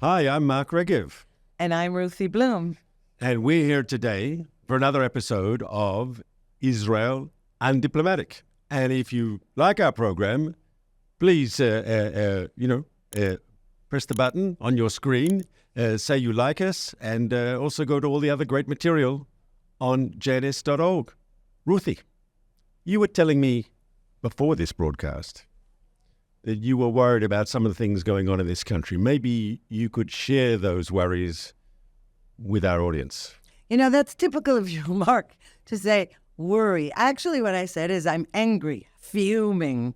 Hi, I'm Mark Regev. And I'm Ruthie Blum. And we're here today for another episode of Israel Undiplomatic. And if you like our program, please, press the button on your screen, say you like us, and also go to all the other great material on jns.org. Ruthie, you were telling me before this broadcast that you were worried about some of the things going on in this country. Maybe you could share those worries with our audience. You know, that's typical of you, Mark, to say worry. Actually, what I said is I'm angry, fuming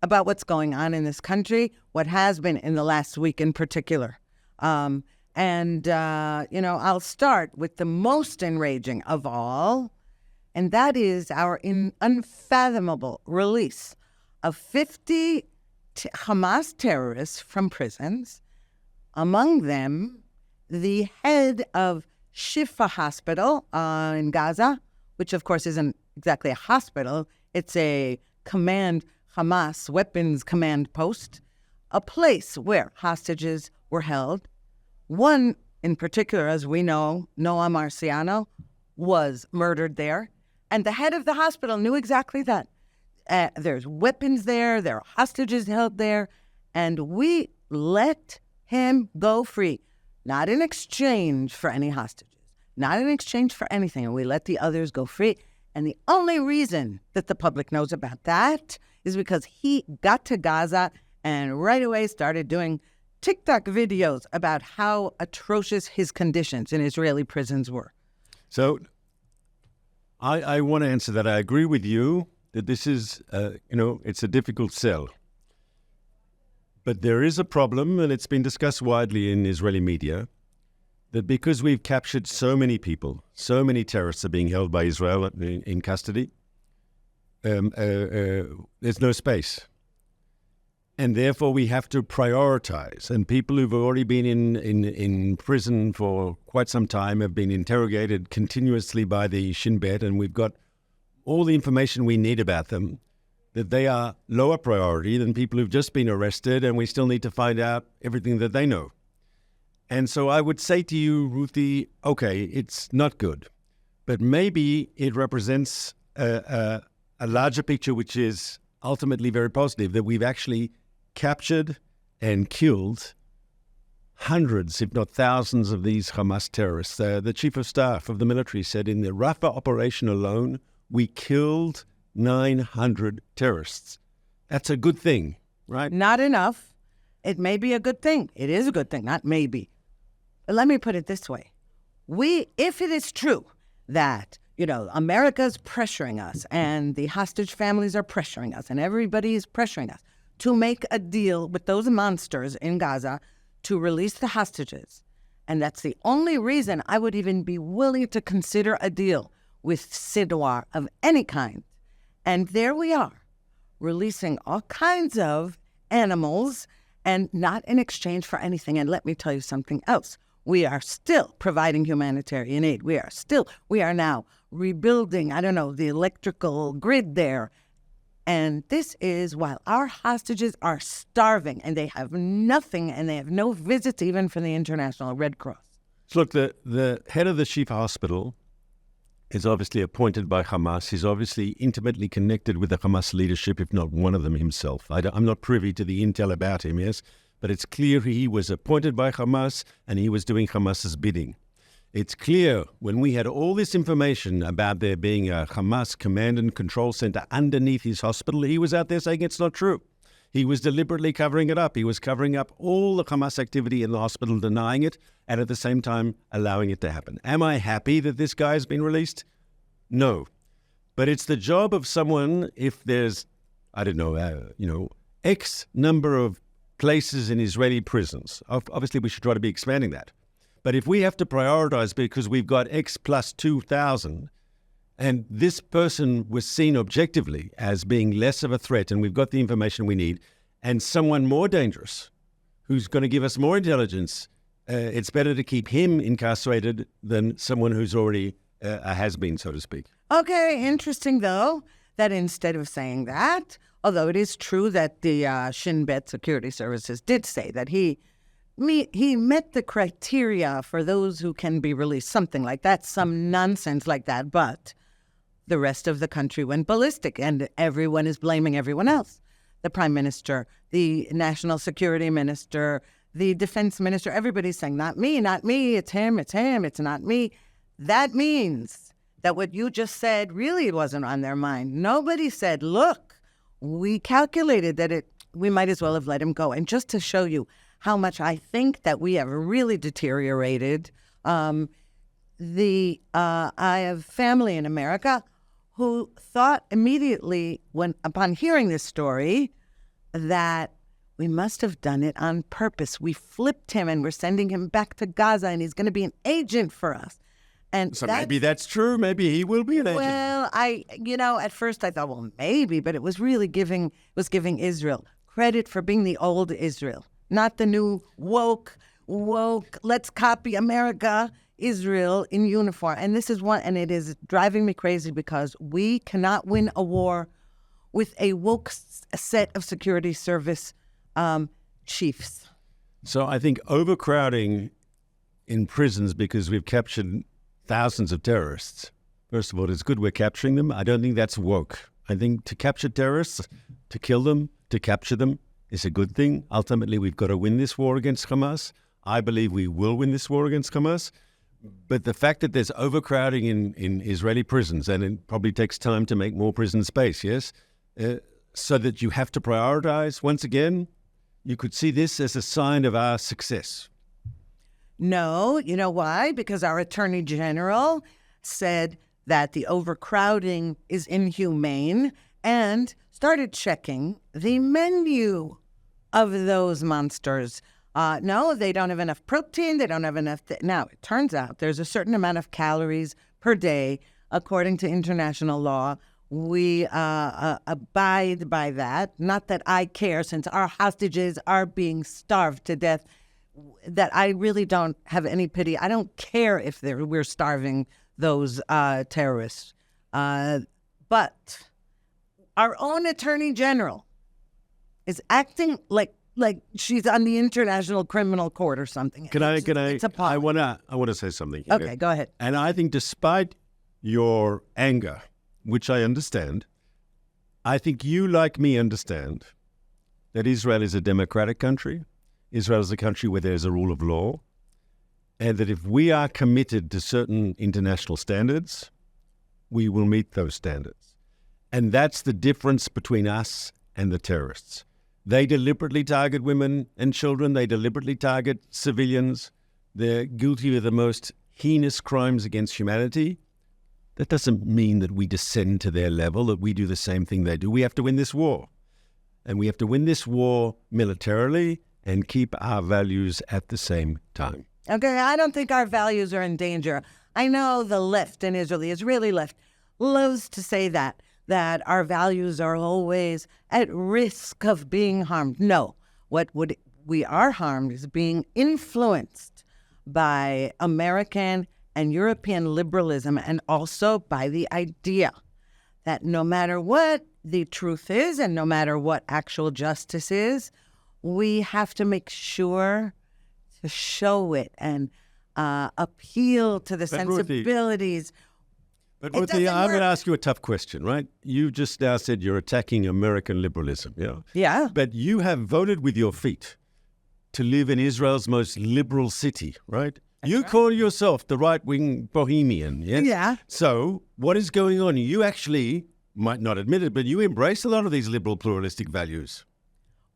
about what's going on in this country, what has been in the last week in particular. I'll start with the most enraging of all, and that is our unfathomable release of 50 Hamas terrorists from prisons, among them the head of Shifa Hospital in Gaza, which of course isn't exactly a hospital. It's a Hamas weapons command post, a place where hostages were held. One in particular, as we know, Noah Marciano, was murdered there. And the head of the hospital knew exactly that. There's weapons there, there are hostages held there, and we let him go free, not in exchange for any hostages, not in exchange for anything, and we let the others go free. And the only reason that the public knows about that is because he got to Gaza and right away started doing TikTok videos about how atrocious his conditions in Israeli prisons were. So I want to answer that. I agree with you that this is, it's a difficult sell. But there is a problem, and it's been discussed widely in Israeli media, that because we've captured so many people, so many terrorists are being held by Israel in custody, there's no space. And therefore we have to prioritize. And people who've already been in prison for quite some time have been interrogated continuously by the Shin Bet, and we've got all the information we need about them, that they are lower priority than people who've just been arrested, and we still need to find out everything that they know. And so I would say to you, Ruthie, okay, it's not good, but maybe it represents a larger picture, which is ultimately very positive, that we've actually captured and killed hundreds, if not thousands, of these Hamas terrorists. The chief of staff of the military said in the Rafah operation alone, we killed 900 terrorists. That's a good thing, right? Not enough. It may be a good thing. It is a good thing, not maybe. But let me put it this way. If it is true that, America's pressuring us and the hostage families are pressuring us and everybody is pressuring us to make a deal with those monsters in Gaza to release the hostages, and that's the only reason I would even be willing to consider a deal with Sinwar of any kind. And there we are, releasing all kinds of animals and not in exchange for anything. And let me tell you something else. We are still providing humanitarian aid. We are now rebuilding, the electrical grid there. And this is while our hostages are starving and they have nothing and they have no visits even from the International Red Cross. So look, the head of the Shifa Hospital is obviously appointed by Hamas. He's obviously intimately connected with the Hamas leadership, if not one of them himself. I'm not privy to the intel about him, yes, but it's clear he was appointed by Hamas and he was doing Hamas's bidding. It's clear when we had all this information about there being a Hamas command and control center underneath his hospital, he was out there saying it's not true. He was deliberately covering it up. He was covering up all the Hamas activity in the hospital, denying it, and at the same time allowing it to happen. Am I happy that this guy has been released? No. But it's the job of someone, if there's, X number of places in Israeli prisons. Obviously, we should try to be expanding that. But if we have to prioritize because we've got X plus 2,000, and this person was seen objectively as being less of a threat, and we've got the information we need, and someone more dangerous who's going to give us more intelligence, it's better to keep him incarcerated than someone who's already a has-been, so to speak. Okay, interesting, though, that instead of saying that, although it is true that the Shin Bet Security Services did say that he he met the criteria for those who can be released, something like that, some nonsense like that. But the rest of the country went ballistic, and everyone is blaming everyone else. The prime minister, the national security minister, the defense minister, everybody's saying, not me, it's him, it's not me. That means that what you just said really wasn't on their mind. Nobody said, look, we calculated that we might as well have let him go. And just to show you how much I think that we have really deteriorated, I have family in America who thought immediately, upon hearing this story, that we must have done it on purpose. We flipped him and we're sending him back to Gaza, and he's going to be an agent for us. And so maybe that's true. Maybe he will be an agent. Well, at first I thought, well, maybe, but it was really giving Israel credit for being the old Israel, not the new woke, let's copy America, Israel in uniform. And this is one, and it is driving me crazy because we cannot win a war with a woke set of security service chiefs. So I think overcrowding in prisons because we've captured thousands of terrorists. First of all, it's good we're capturing them. I don't think that's woke. I think to capture terrorists, to kill them, to capture them is a good thing. Ultimately, we've got to win this war against Hamas. I believe we will win this war against Hamas. But the fact that there's overcrowding in Israeli prisons, and it probably takes time to make more prison space, yes? So that you have to prioritize. Once again, you could see this as a sign of our success. No, you know why? Because our Attorney General said that the overcrowding is inhumane and started checking the menu of those monsters. No, they don't have enough protein. They don't have enough. Now, it turns out there's a certain amount of calories per day, according to international law. We abide by that. Not that I care, since our hostages are being starved to death, that I really don't have any pity. I don't care if we're starving those terrorists. But our own Attorney General is acting like she's on the International Criminal Court or something. It's appalling. I want to say something here. Okay, go ahead. And I think despite your anger, which I understand, I think you, like me, understand that Israel is a democratic country. Israel is a country where there's a rule of law, and that if we are committed to certain international standards, we will meet those standards. And that's the difference between us and the terrorists. They deliberately target women and children. They deliberately target civilians. They're guilty of the most heinous crimes against humanity. That doesn't mean that we descend to their level, that we do the same thing they do. We have to win this war. And we have to win this war militarily and keep our values at the same time. Okay, I don't think our values are in danger. I know the left in Israel, the Israeli left, loves to say that our values are always at risk of being harmed. No, we are harmed is being influenced by American and European liberalism, and also by the idea that no matter what the truth is and no matter what actual justice is, we have to make sure to show it and appeal to the sensibilities. But Ruthie, I'm going to ask you a tough question, right? You just now said you're attacking American liberalism. Yeah. Yeah. But you have voted with your feet to live in Israel's most liberal city, right? You call yourself the right-wing bohemian, yes? Yeah. So what is going on? You actually might not admit it, but you embrace a lot of these liberal pluralistic values.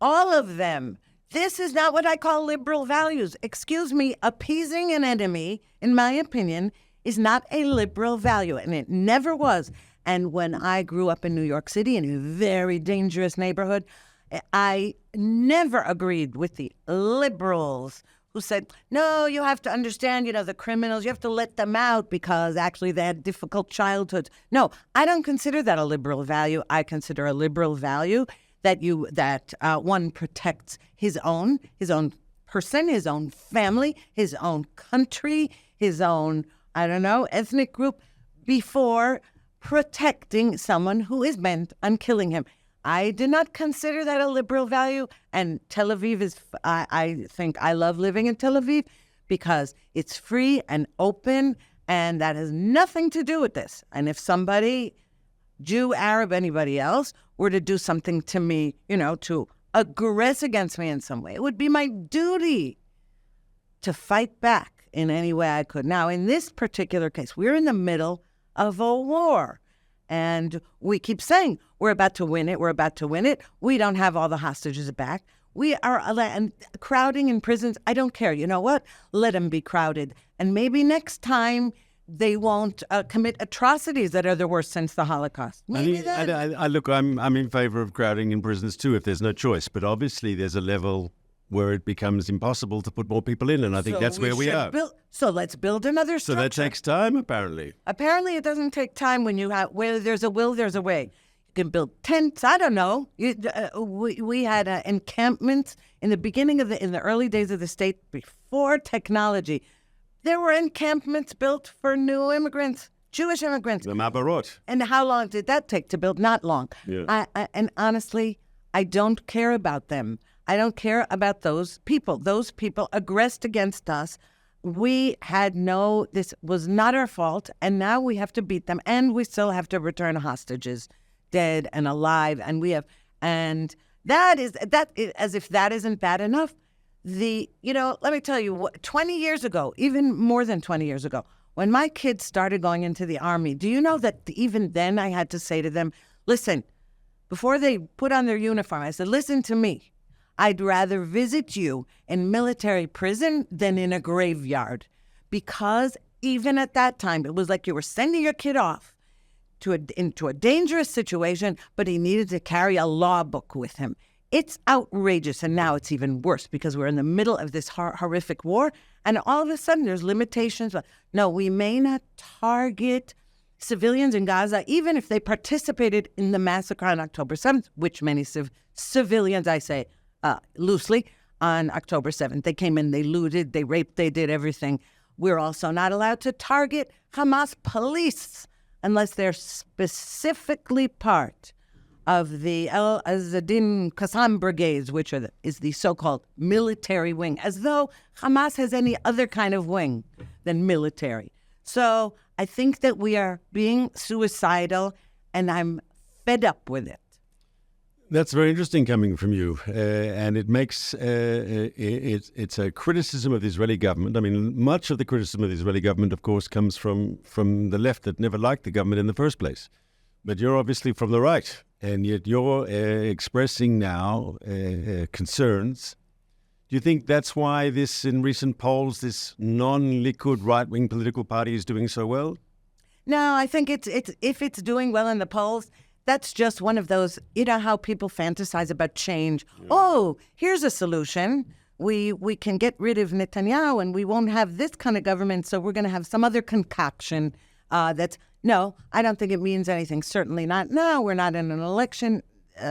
All of them. This is not what I call liberal values. Excuse me, appeasing an enemy, in my opinion, is not a liberal value, and it never was. And when I grew up in New York City, in a very dangerous neighborhood, I never agreed with the liberals who said, no, you have to understand, the criminals, you have to let them out because actually they had difficult childhoods. No, I don't consider that a liberal value. I consider a liberal value that one protects his own person, his own family, his own country, his own, ethnic group before protecting someone who is bent on killing him. I did not consider that a liberal value. And Tel Aviv is, I think I love living in Tel Aviv because it's free and open, and that has nothing to do with this. And if somebody, Jew, Arab, anybody else, were to do something to me, to aggress against me in some way, it would be my duty to fight back in any way I could. Now, in this particular case, we're in the middle of a war. And we keep saying, we're about to win it, we're about to win it. We don't have all the hostages back. We are and crowding in prisons. I don't care. You know what? Let them be crowded. And maybe next time they won't commit atrocities that are the worst since the Holocaust. Maybe look, I'm in favor of crowding in prisons too if there's no choice. But obviously there's a level where it becomes impossible to put more people in, and I think that's where we are. So let's build another structure. So that takes time, apparently. Apparently it doesn't take time when you have, where there's a will, there's a way. You can build tents, I don't know. We had encampments in the beginning in the early days of the state, before technology. There were encampments built for new immigrants, Jewish immigrants. The Mabarot. And how long did that take to build? Not long. Yeah. And honestly, I don't care about them. I don't care about those people. Those people aggressed against us. This was not our fault, and now we have to beat them, and we still have to return hostages, dead and alive, and that is as if that isn't bad enough. Let me tell you, 20 years ago, even more than 20 years ago, when my kids started going into the army, do you know that even then I had to say to them, listen, before they put on their uniform, I said, listen to me. I'd rather visit you in military prison than in a graveyard, because even at that time, it was like you were sending your kid off into a dangerous situation, but he needed to carry a law book with him. It's outrageous, and now it's even worse because we're in the middle of this horrific war, and all of a sudden there's limitations. No, we may not target civilians in Gaza, even if they participated in the massacre on October 7th, which many civilians, I say, loosely, on October 7th. They came in, they looted, they raped, they did everything. We're also not allowed to target Hamas police unless they're specifically part of the El Azadin Qassam brigades, which is the so-called military wing, as though Hamas has any other kind of wing than military. So I think that we are being suicidal, and I'm fed up with it. That's very interesting coming from you, and it makes it's a criticism of the Israeli government. I mean, much of the criticism of the Israeli government, of course, comes from the left that never liked the government in the first place. But you're obviously from the right, and yet you're expressing now concerns. Do you think that's why this, in recent polls, this non-Likud right-wing political party is doing so well? No, I think it's if it's doing well in the polls, that's just one of those, how people fantasize about change. Yeah. Oh, here's a solution. We can get rid of Netanyahu and we won't have this kind of government, so we're going to have some other concoction no, I don't think it means anything. Certainly not. No, we're not in an election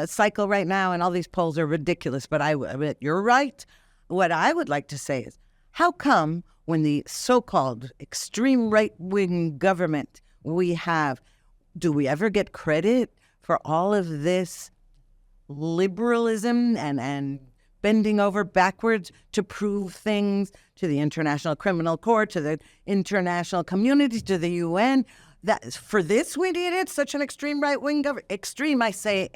cycle right now, and all these polls are ridiculous. But you're right. What I would like to say is, how come when the so-called extreme right-wing government we have, do we ever get credit for all of this liberalism and bending over backwards to prove things to the International Criminal Court, to the international community, to the UN? That for this we needed such an extreme right-wing government. Extreme, I say,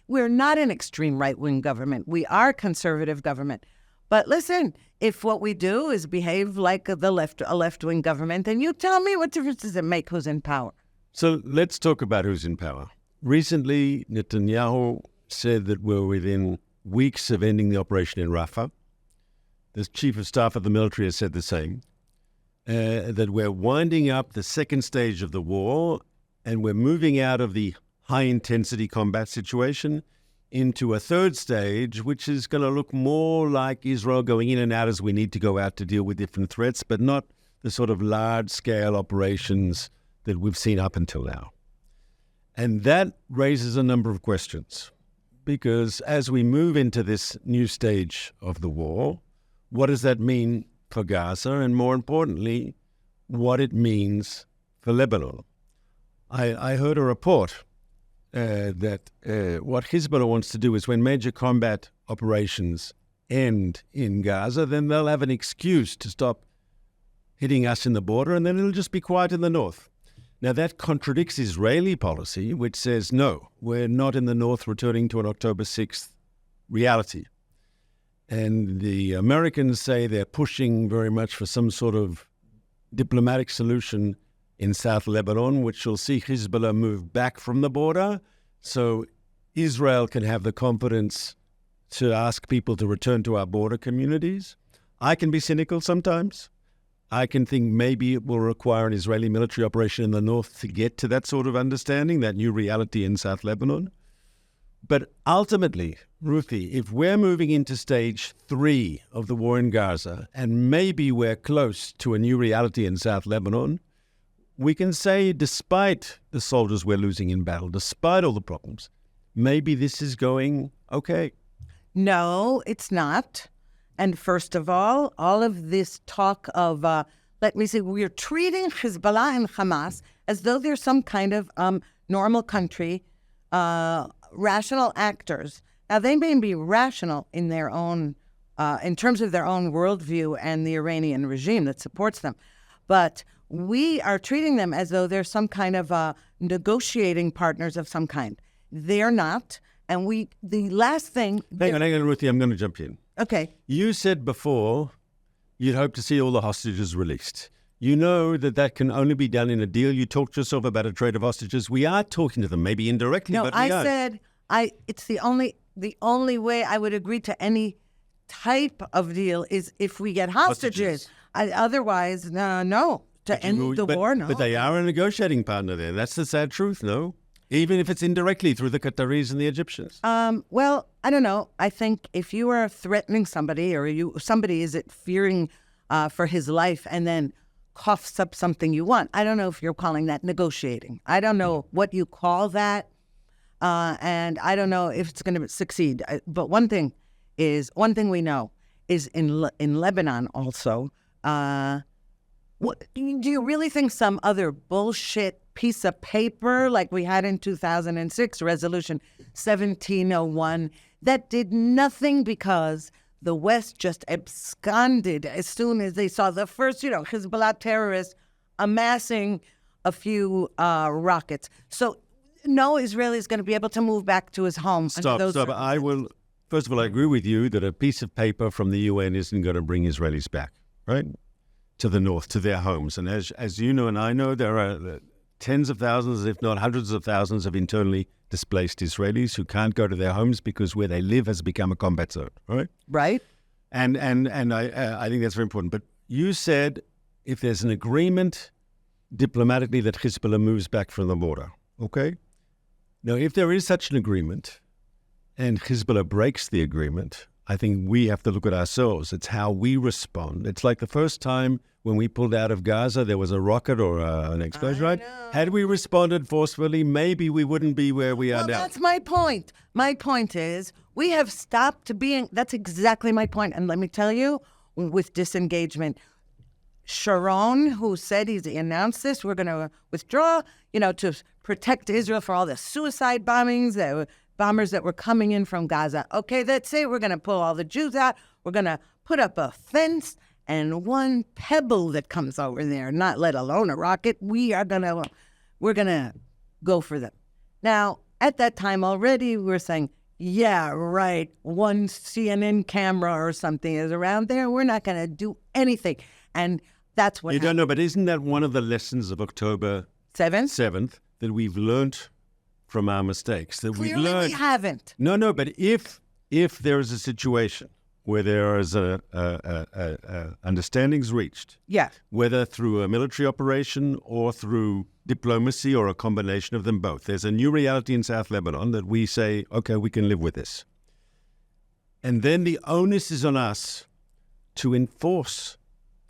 we're not an extreme right-wing government. We are a conservative government. But listen, if what we do is behave like a left-wing government, then you tell me, what difference does it make who's in power? So let's talk about who's in power. Recently, Netanyahu said that we're within weeks of ending the operation in Rafah. The chief of staff of the military has said the same. That we're winding up the second stage of the war, and we're moving out of the high-intensity combat situation into a third stage, which is going to look more like Israel going in and out as we need to go out to deal with different threats, but not the sort of large-scale operations that we've seen up until now. And that raises a number of questions, because as we move into this new stage of the war, what does that mean for Gaza, and more importantly, what it means for Lebanon? I heard a report that what Hezbollah wants to do is when major combat operations end in Gaza, then they'll have an excuse to stop hitting us in the border, and then it'll just be quiet in the north. Now, that contradicts Israeli policy, which says, no, we're not in the north returning to an October 6th reality. And the Americans say they're pushing very much for some sort of diplomatic solution in South Lebanon, which will see Hezbollah move back from the border so Israel can have the confidence to ask people to return to our border communities. I can be cynical sometimes. I can think maybe it will require an Israeli military operation in the north to get to that sort of understanding, that new reality in South Lebanon. But ultimately, Ruthie, if we're moving into stage 3 of the war in Gaza, and maybe we're close to a new reality in South Lebanon, we can say, despite the soldiers we're losing in battle, despite all the problems, maybe this is going okay. No, it's not. And first of all of this talk of, we're treating Hezbollah and Hamas as though they're some kind of normal country, rational actors. Now, they may be rational in their own, in terms of their own worldview and the Iranian regime that supports them. But we are treating them as though they're some kind of negotiating partners of some kind. They're not. And the last thing... Hang on, Ruthie, I'm going to jump in. Okay. You said before you'd hope to see all the hostages released. You know that can only be done in a deal. You talked yourself about a trade of hostages. We are talking to them, maybe indirectly, no, but we are. said it's the only way I would agree to any type of deal is if we get hostages. Otherwise, no. To end the war, no. But they are a negotiating partner there. That's the sad truth, no? Even if it's indirectly through the Qataris and the Egyptians. Well, I don't know. I think if you are threatening somebody or somebody is fearing for his life and then coughs up something you want, I don't know if you're calling that negotiating. I don't know what you call that. And I don't know if it's going to succeed. But one thing we know is in Lebanon also, do you really think some other bullshit piece of paper like we had in 2006, Resolution 1701, that did nothing because the West just absconded as soon as they saw the first, Hezbollah terrorists amassing a few rockets. So no Israeli is going to be able to move back to his home. Stop. First of all, I agree with you that a piece of paper from the UN isn't going to bring Israelis back, right? To the north, to their homes. And as you know and I know, there are tens of thousands, if not hundreds of thousands of internally displaced Israelis who can't go to their homes because where they live has become a combat zone, right? Right. And I think that's very important. But you said if there's an agreement diplomatically that Hezbollah moves back from the border, okay? Now, if there is such an agreement and Hezbollah breaks the agreement, I think we have to look at ourselves. It's how we respond. It's like the first time when we pulled out of Gaza, there was a rocket or an explosion, right? Had we responded forcefully, maybe we wouldn't be where we are now. That's my point. My point is we have stopped being, that's exactly my point. And let me tell you, with disengagement, Sharon, who said he announced this, we're going to withdraw, to protect Israel for all the suicide bombers that were coming in from Gaza. Okay, that's it. We're going to pull all the Jews out. We're going to put up a fence and one pebble that comes over there, not let alone a rocket. We're going to go for them. Now, at that time already, we were saying, yeah, right, one CNN camera or something is around there. We're not going to do anything. And that's what You don't know, but isn't that one of the lessons of October 7th that we've learned from our mistakes? That Clearly we've learned. We haven't. No, but if there is a situation where there is understandings reached, yeah, whether through a military operation or through diplomacy or a combination of them both, there's a new reality in South Lebanon that we say, okay, we can live with this. And then the onus is on us to enforce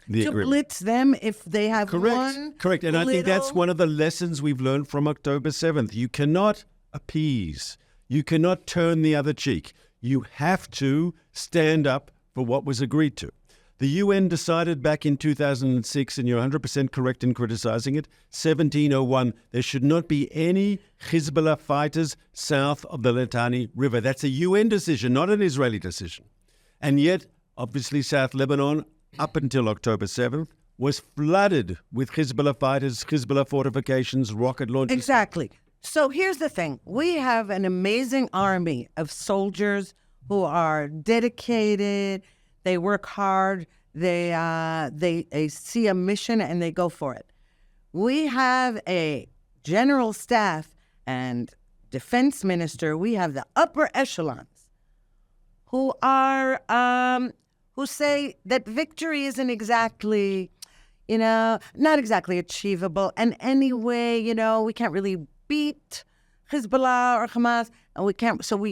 the agreement. Blitz them if they have Correct. And I think that's one of the lessons we've learned from October 7th. You cannot appease. You cannot turn the other cheek. You have to stand up for what was agreed to. The UN decided back in 2006, and you're 100% correct in criticizing it, 1701, there should not be any Hezbollah fighters south of the Litani River. That's a UN decision, not an Israeli decision. And yet, obviously, South Lebanon, up until October 7th, was flooded with Hezbollah fighters, Hezbollah fortifications, rocket launchers. Exactly. So here's the thing. We have an amazing army of soldiers who are dedicated. They work hard. They see a mission and they go for it. We have a general staff and defense minister. We have the upper echelons who are who say that victory isn't exactly, not exactly achievable. And anyway, we can't really beat Hezbollah or Hamas, and we can't. So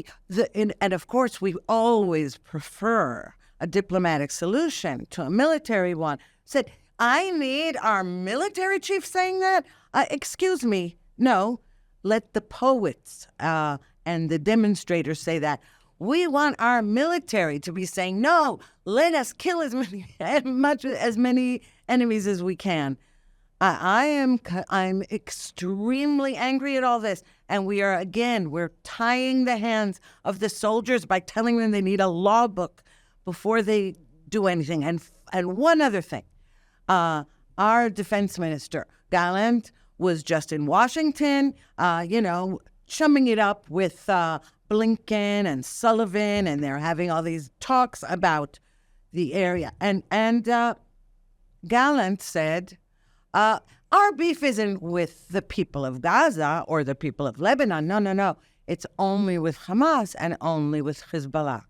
and of course, we always prefer a diplomatic solution to a military one. Said, I need our military chief saying that? Excuse me. No, let the poets and the demonstrators say that. We want our military to be saying, no, let us kill as many enemies as we can. I'm extremely angry at all this. And we're tying the hands of the soldiers by telling them they need a law book before they do anything. And one other thing, our defense minister, Gallant, was just in Washington, chumming it up with Blinken and Sullivan, and they're having all these talks about the area. And Gallant said, our beef isn't with the people of Gaza or the people of Lebanon. No. It's only with Hamas and only with Hezbollah.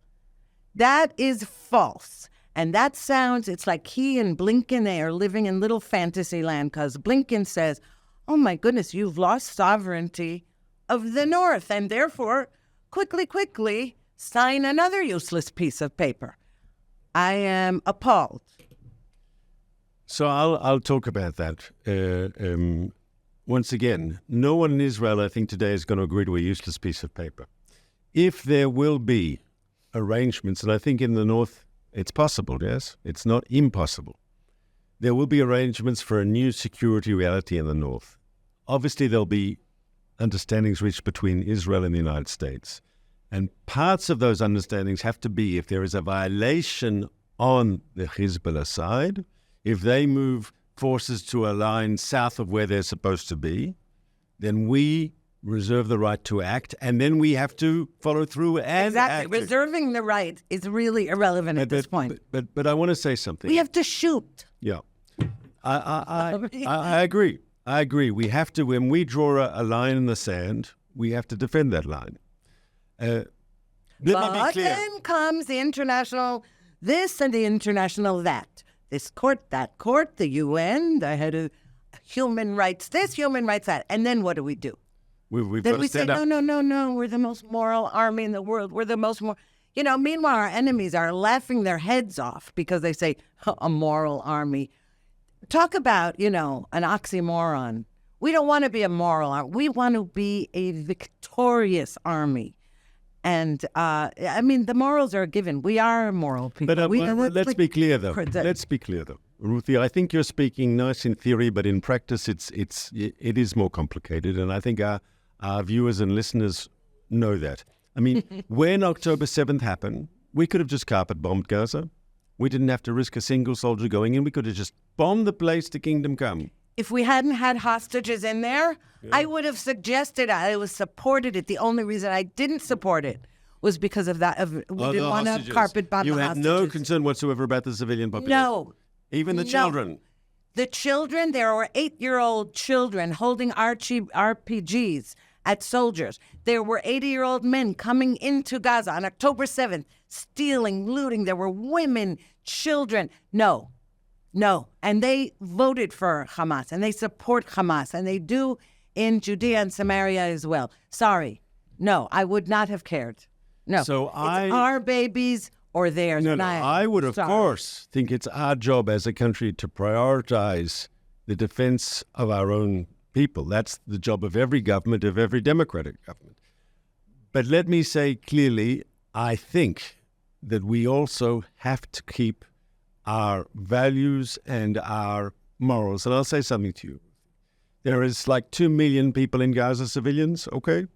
That is false. And that sounds, it's like he and Blinken, they are living in little fantasy land, because Blinken says, oh my goodness, you've lost sovereignty of the North, and therefore, quickly, sign another useless piece of paper. I am appalled. So I'll talk about that. Once again, no one in Israel, I think, today is going to agree to a useless piece of paper. If there will be arrangements, and I think in the North it's possible, yes? It's not impossible. There will be arrangements for a new security reality in the North. Obviously, there'll be understandings reached between Israel and the United States. And parts of those understandings have to be, if there is a violation on the Hezbollah side, if they move forces to a line south of where they're supposed to be, then we reserve the right to act, and then we have to follow through and exactly. act. Reserving the right is really irrelevant at this point. But I want to say something. We have to shoot. Yeah, I agree. I agree. We have to, when we draw a line in the sand, we have to defend that line. Let me be clear. Then comes the international this and the international that. This court, that court, the UN, the head of human rights this, human rights that. And then what do? We've then got to we say, stand up. no, we're the most moral army in the world. We're the most moral. Meanwhile, our enemies are laughing their heads off because they say, a moral army. Talk about, an oxymoron. We don't want to be a moral army. We want to be a victorious army. And, the morals are given. We are moral people. But let's be clear, though. Let's be clear, though. Ruthie, I think you're speaking nice in theory, but in practice, it is more complicated. And I think our viewers and listeners know that. I mean, when October 7th happened, we could have just carpet bombed Gaza. We didn't have to risk a single soldier going in. We could have just bombed the place to kingdom come. If we hadn't had hostages in there, yeah. I would have suggested I was supported it. The only reason I didn't support it was because of that. We didn't want to carpet bomb the hostages. You had no concern whatsoever about the civilian population? No. Even the children? The children, there were 8-year-old children holding RPGs at soldiers. There were 80-year-old men coming into Gaza on October 7th, stealing, looting. There were women, children. No. And they voted for Hamas, and they support Hamas, and they do in Judea and Samaria as well. Sorry. No, I would not have cared. No. So it's our babies or theirs. No, I would, of course, think it's our job as a country to prioritize the defense of our own people. That's the job of every government, of every democratic government. But let me say clearly, I think that we also have to keep our values and our morals. And I'll say something to you. There is like 2 million people in Gaza, civilians, okay?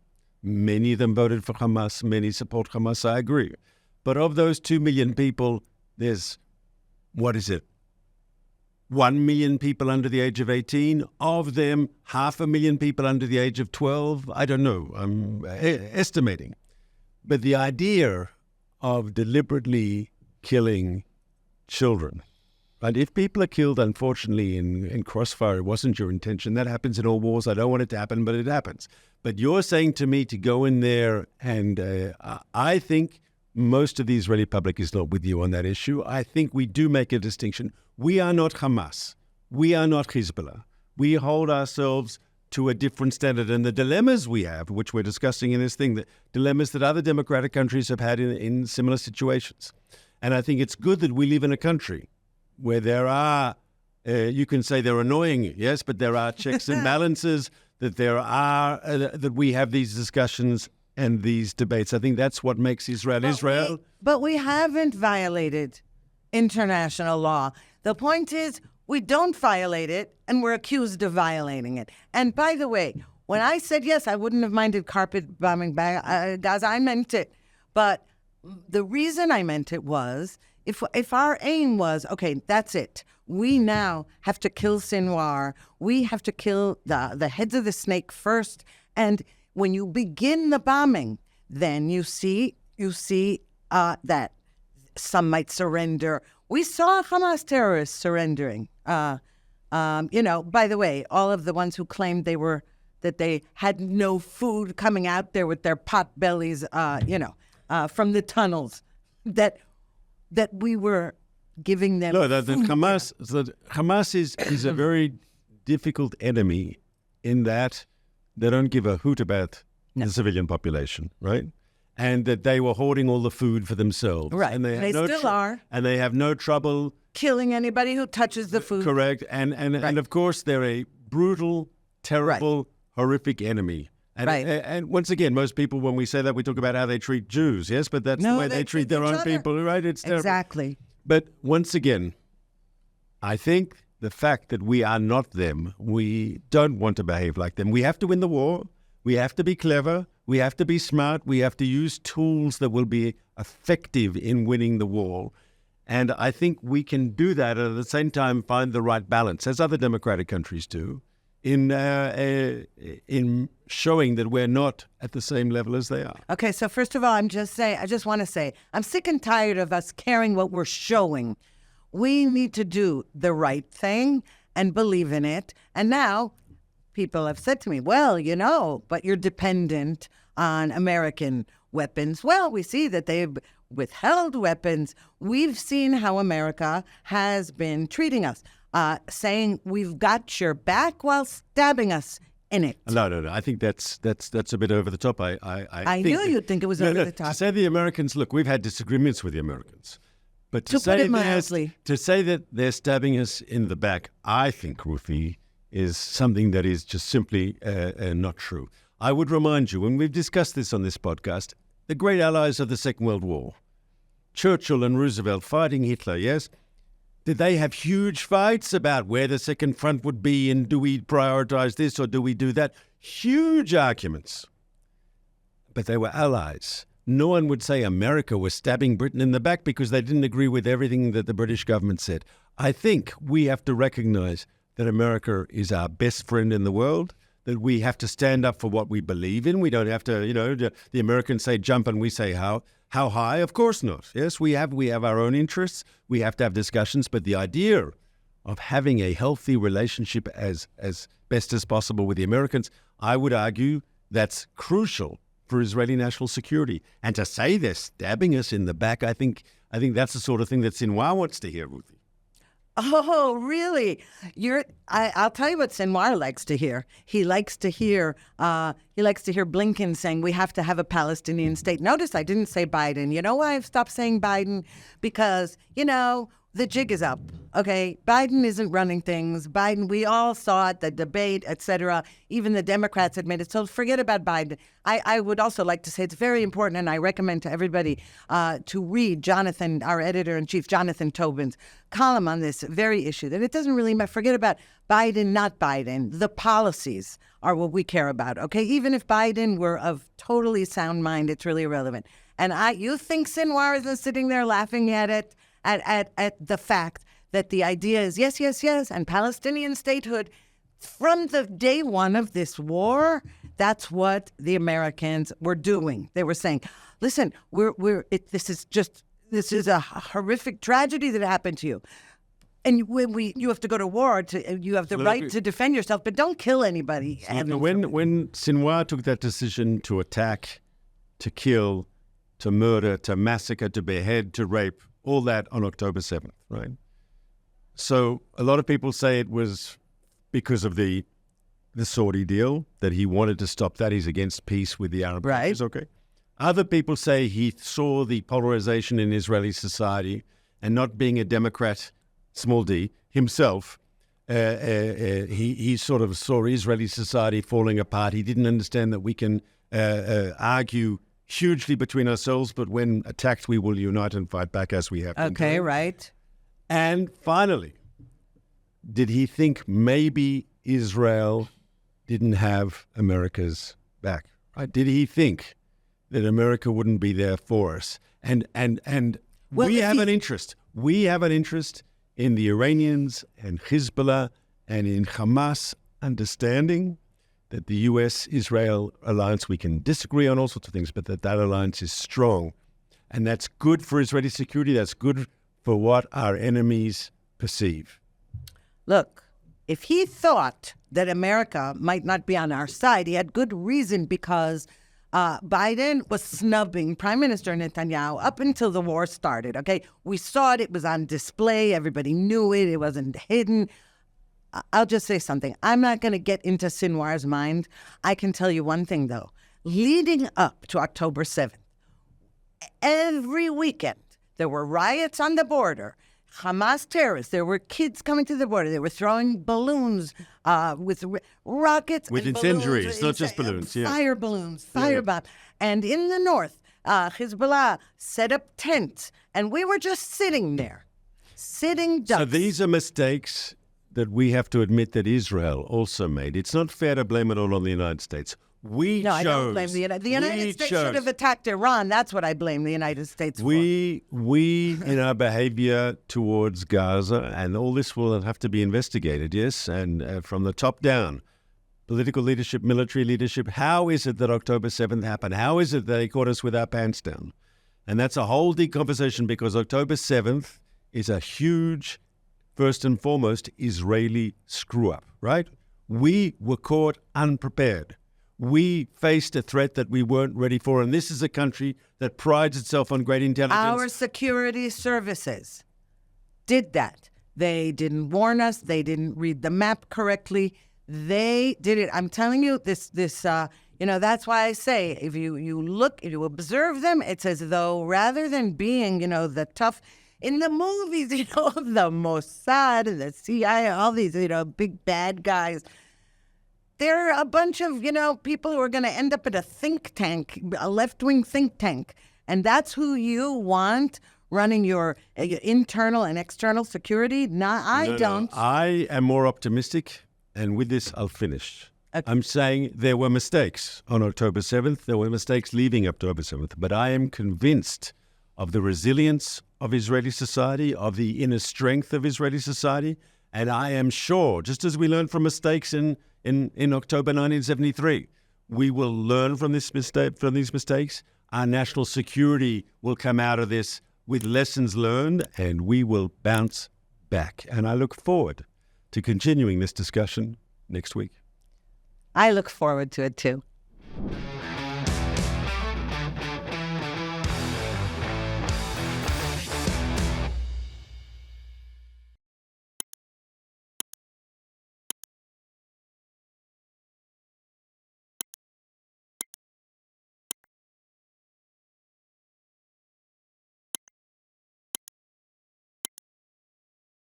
Many of them voted for Hamas, many support Hamas, I agree. But of those 2 million people, there's, 1 million people under the age of 18. Of them, 500,000 people under the age of 12. I don't know, I'm estimating. But the idea of deliberately killing children, right? If people are killed, unfortunately, in crossfire, it wasn't your intention. That happens in all wars. I don't want it to happen, but it happens. But you're saying to me to go in there, and I think most of the Israeli public is not with you on that issue. I think we do make a distinction. We are not Hamas. We are not Hezbollah. We hold ourselves to a different standard. And the dilemmas we have, which we're discussing in this thing, the dilemmas that other democratic countries have had in similar situations. And I think it's good that we live in a country where there are, you can say they're annoying, yes, but there are checks and balances, that there are, that we have these discussions and these debates. I think that's what makes Israel Israel. But we haven't violated international law. The point is, we don't violate it, and we're accused of violating it. And by the way, when I said yes, I wouldn't have minded carpet bombing Gaza, I meant it. But the reason I meant it was, if our aim was, okay, that's it. We now have to kill Sinwar. We have to kill the heads of the snake first. And when you begin the bombing, then you see that some might surrender. We saw Hamas terrorists surrendering. By the way, all of the ones who claimed that they had no food coming out there with their pot bellies, from the tunnels, that we were giving them. No, that Hamas is a very difficult enemy in that they don't give a hoot about the civilian population, right? And that they were hoarding all the food for themselves. Right. And they still are. And they have no trouble killing anybody who touches the food. Correct. And of course, they're a brutal, terrible, horrific enemy. And, and once again, most people, when we say that, we talk about how they treat Jews, yes? But that's the way they treat their own people, right? It's terrible. Exactly. But once again, I think the fact that we are not them, we don't want to behave like them. We have to win the war. We have to be clever. We have to be smart. We have to use tools that will be effective in winning the war. And I think we can do that and at the same time find the right balance, as other democratic countries do, in showing that we're not at the same level as they are. Okay, so first of all, I just want to say, I'm sick and tired of us caring what we're showing. We need to do the right thing and believe in it. And now people have said to me, well, but you're dependent on American weapons. Well, we see that they've withheld weapons. We've seen how America has been treating us, saying we've got your back while stabbing us in it. No. I think that's a bit over the top. I knew you'd think it was over the top. To say the Americans, look, we've had disagreements with the Americans. But to put it mildly. To say that they're stabbing us in the back, I think, Ruthie, is something that is just simply not true. I would remind you, and we've discussed this on this podcast, the great allies of the Second World War, Churchill and Roosevelt fighting Hitler, yes? Did they have huge fights about where the Second Front would be and do we prioritize this or do we do that? Huge arguments. But they were allies. No one would say America was stabbing Britain in the back because they didn't agree with everything that the British government said. I think we have to recognize that America is our best friend in the world, that we have to stand up for what we believe in. We don't have to, the Americans say jump and we say how high? Of course not. Yes, we have our own interests. We have to have discussions. But the idea of having a healthy relationship as best as possible with the Americans, I would argue that's crucial for Israeli national security. And to say they're stabbing us in the back, I think that's the sort of thing that Sinwar wants to hear, Ruthie. Oh, really? I'll tell you what Sinwar likes to hear. He likes to hear Blinken saying we have to have a Palestinian state. Notice I didn't say Biden. You know why I've stopped saying Biden? Because, the jig is up. Okay, Biden isn't running things. Biden, we all saw it, the debate, etc. Even the Democrats admit it. So forget about Biden. I would also like to say it's very important, and I recommend to everybody to read Jonathan, our editor-in-chief, Jonathan Tobin's column on this very issue, that it doesn't really matter. Forget about Biden, not Biden. The policies are what we care about, okay? Even if Biden were of totally sound mind, it's really irrelevant. And you think Sinwar isn't sitting there laughing at it, at the fact that the idea is yes, yes, yes, and Palestinian statehood. From the day one of this war, that's what the Americans were doing. They were saying, listen, this is a horrific tragedy that happened to you. And you have to go to war, you have the right to defend yourself, but don't kill anybody. When Sinwar took that decision to attack, to kill, to murder, to massacre, to behead, to rape, all that on October 7th, right? So a lot of people say it was because of the Saudi deal, that he wanted to stop that. He's against peace with the Arab countries, okay? Other people say he saw the polarization in Israeli society, and not being a Democrat, small d, himself, he sort of saw Israeli society falling apart. He didn't understand that we can argue hugely between ourselves, but when attacked, we will unite and fight back as we have. Okay, right. And finally, did he think maybe Israel didn't have America's back? Right? Did he think that America wouldn't be there for us? And we have an interest. We have an interest in the Iranians and Hezbollah and in Hamas understanding that the U.S.-Israel alliance, we can disagree on all sorts of things, but that alliance is strong. And that's good for Israeli security. That's good for what our enemies perceive. Look, if he thought that America might not be on our side, he had good reason, because Biden was snubbing Prime Minister Netanyahu up until the war started, okay? We saw it. It was on display. Everybody knew it. It wasn't hidden. I'll just say something. I'm not going to get into Sinwar's mind. I can tell you one thing, though. Leading up to October 7th, every weekend, there were riots on the border. Hamas terrorists. There were kids coming to the border. They were throwing balloons with rockets. With incendiaries, not just balloons. Yeah. Fire balloons, bombs. And in the north, Hezbollah set up tents. And we were just sitting there, sitting ducks. So these are mistakes that we have to admit that Israel also made. It's not fair to blame it all on the United States. I don't blame the United States should have attacked Iran. That's what I blame the United States for. We in our behavior towards Gaza, and all this will have to be investigated, yes, and from the top down, political leadership, military leadership. How is it that October 7th happened? How is it that they caught us with our pants down? And that's a whole deep conversation, because October 7th is a huge, first and foremost, Israeli screw-up, right? We were caught unprepared. We faced a threat that we weren't ready for, and this is a country that prides itself on great intelligence. Our security services did that. They didn't warn us. They didn't read the map correctly. They did it. I'm telling you, this that's why I say, if you look, if you observe them, it's as though rather than being, the tough, in the movies, the Mossad and the CIA, all these, big bad guys, they're a bunch of, people who are going to end up at a think tank, a left-wing think tank. And that's who you want running your internal and external security? I don't. I am more optimistic, and with this, I'll finish. Okay. I'm saying there were mistakes on October 7th. There were mistakes leading up to October 7th. But I am convinced of the resilience of Israeli society, of the inner strength of Israeli society. And I am sure, just as we learned from mistakes in October 1973, we will learn from these mistakes. Our national security will come out of this with lessons learned, and we will bounce back. And I look forward to continuing this discussion next week. I look forward to it too.